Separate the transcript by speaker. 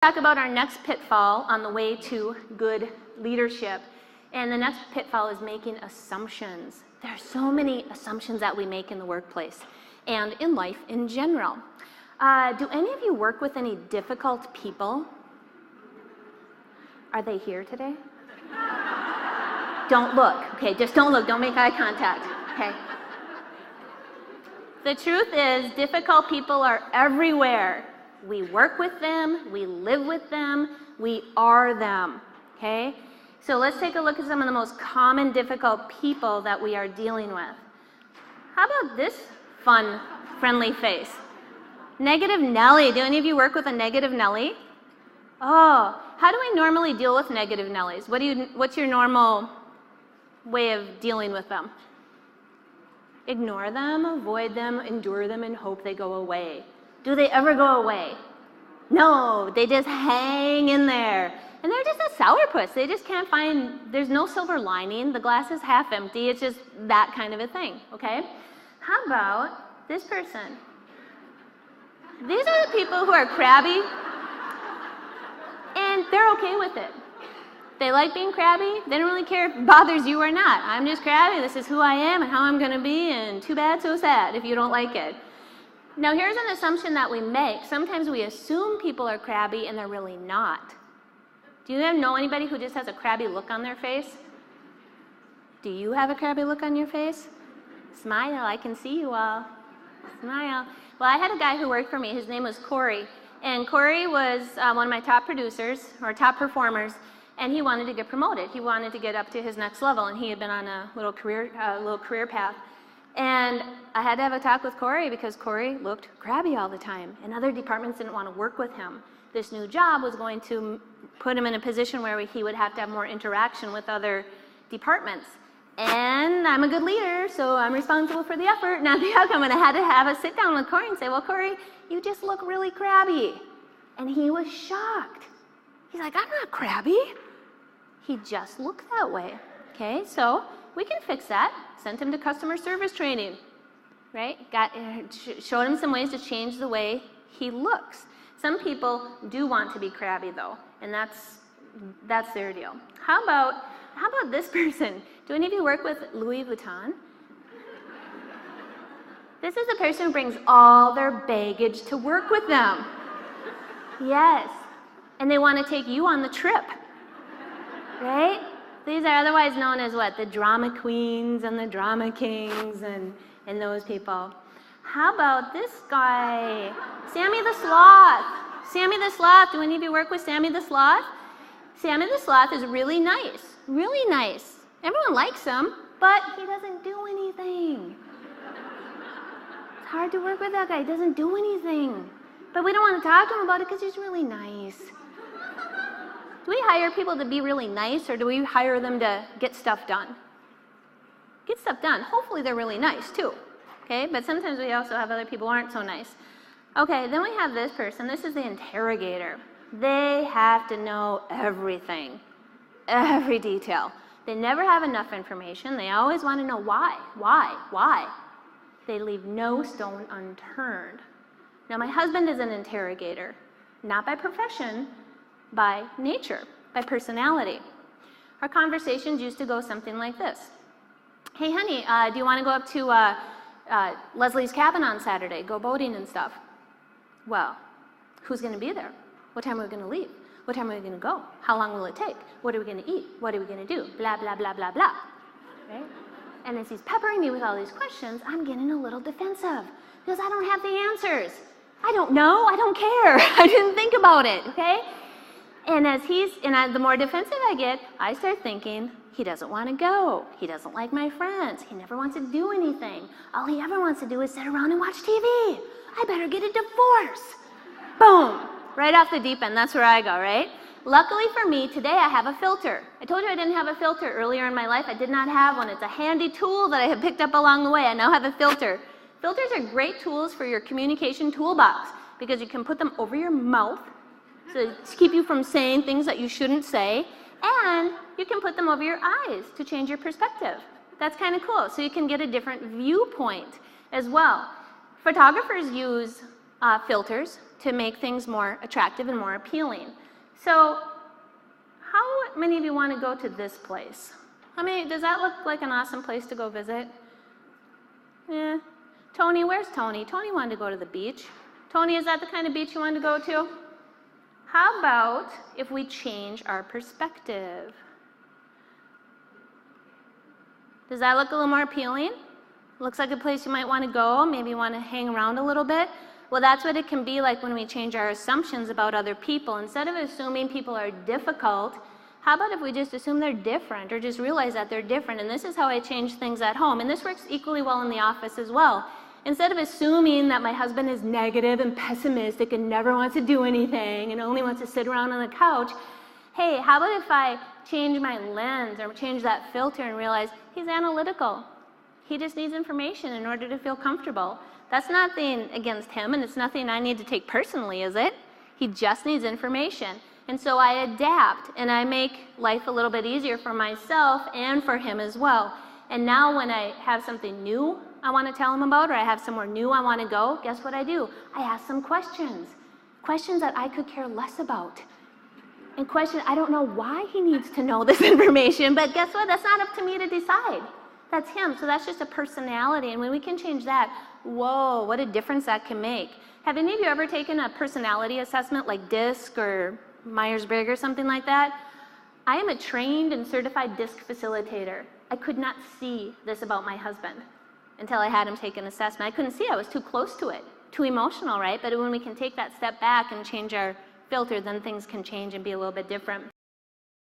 Speaker 1: Talk about our next pitfall on the way to good leadership. And the next pitfall is making assumptions. There are so many assumptions that we make in the workplace and in life in general. Do any of you work with any difficult people? Are they here today? Don't look, okay? Just don't look, don't make eye contact, okay? The truth is, difficult people are everywhere. We work with them, we live with them, we are them, okay? So let's take a look at some of the most common difficult people that we are dealing with. How about this fun, friendly face? Negative Nelly. Do any of you work with a negative Nelly? Oh, how do we normally deal with negative Nellies? What's your normal way of dealing with them? Ignore them, avoid them, endure them, and hope they go away. Do they ever go away? No, they just hang in there. And they're just a sourpuss. They just can't find, there's no silver lining. The glass is half empty. It's just that kind of a thing, okay? How about this person? These are the people who are crabby, and they're okay with it. They like being crabby. They don't really care if it bothers you or not. I'm just crabby. This is who I am and how I'm going to be, and too bad, so sad if you don't like it. Now, here's an assumption that we make. Sometimes we assume people are crabby, and they're really not. Do you know anybody who just has a crabby look on their face? Do you have a crabby look on your face? Smile, I can see you all. Smile. Well, I had a guy who worked for me. His name was Corey. And Corey was one of my top producers, or top performers, and he wanted to get promoted. He wanted to get up to his next level, and he had been on a little career path. And I had to have a talk with Corey because Corey looked crabby all the time, and other departments didn't want to work with him. This new job was going to put him in a position where he would have to have more interaction with other departments. And I'm a good leader, so I'm responsible for the effort, not the outcome. And I had to have a sit down with Corey and say, well, Corey, you just look really crabby. And he was shocked. He's like, I'm not crabby. He just looked that way. Okay, so we can fix that. Sent him to customer service training, right? Showed him some ways to change the way he looks. Some people do want to be crabby, though, and that's their deal. How about this person? Do any of you work with Louis Vuitton? This is the person who brings all their baggage to work with them. Yes, and they want to take you on the trip, right? These are otherwise known as what? The drama queens and the drama kings and those people. How about this guy? Sammy the Sloth. Sammy the Sloth. Do any of you work with Sammy the Sloth? Sammy the Sloth is really nice. Really nice. Everyone likes him, but he doesn't do anything. It's hard to work with that guy. He doesn't do anything. But we don't want to talk to him about it because he's really nice. Do we hire people to be really nice, or do we hire them to get stuff done? Get stuff done. Hopefully they're really nice too, okay? But sometimes we also have other people who aren't so nice. Okay, then we have this person. This is the interrogator. They have to know everything, every detail. They never have enough information. They always want to know why. They leave no stone unturned. Now, my husband is an interrogator, not by profession, by nature, by personality. Our conversations used to go something like this. Hey, honey, do you want to go up to Leslie's cabin on Saturday, go boating and stuff? Well, who's going to be there? What time are we going to leave? What time are we going to go? How long will it take? What are we going to eat? What are we going to do? Blah, blah, blah, blah, blah. Right? And as he's peppering me with all these questions, I'm getting a little defensive because I don't have the answers. I don't know. I don't care. I didn't think about it, okay? And the more defensive I get, I start thinking, he doesn't want to go. He doesn't like my friends. He never wants to do anything. All he ever wants to do is sit around and watch TV. I better get a divorce. Boom. Right off the deep end. That's where I go, right? Luckily for me, today I have a filter. I told you I didn't have a filter earlier in my life. I did not have one. It's a handy tool that I have picked up along the way. I now have a filter. Filters are great tools for your communication toolbox because you can put them over your mouth to keep you from saying things that you shouldn't say, and you can put them over your eyes to change your perspective. That's kind of cool. So you can get a different viewpoint as well. Photographers use filters. to make things more attractive and more appealing. So how many of you want to go to this place? Does that look like an awesome place to go visit? Yeah. Tony, where's Tony? Tony wanted to go to the beach. Tony, is that the kind of beach you wanted to go to? How about if we change our perspective? Does that look a little more appealing? Looks like a place you might want to go, maybe you want to hang around a little bit. Well, that's what it can be like when we change our assumptions about other people. Instead of assuming people are difficult, how about if we just assume they're different, or just realize that they're different? And this is how I change things at home. And this works equally well in the office as well. Instead of assuming that my husband is negative and pessimistic and never wants to do anything and only wants to sit around on the couch, hey, how about if I change my lens or change that filter and realize he's analytical. He just needs information in order to feel comfortable. That's nothing against him, and it's nothing I need to take personally, is it? He just needs information. And so I adapt, and I make life a little bit easier for myself and for him as well. And now when I have something new I want to tell him about, or I have somewhere new I want to go, guess what I do? I ask some questions. Questions that I could care less about. And questions, I don't know why he needs to know this information, but guess what? That's not up to me to decide. That's him. So that's just a personality. And when we can change that, whoa, what a difference that can make. Have any of you ever taken a personality assessment like DISC or Myers-Briggs or something like that? I am a trained and certified DISC facilitator. I could not see this about my husband until I had him take an assessment. I couldn't see. I was too close to it, too emotional, right? But when we can take that step back and change our filter, then things can change and be a little bit different.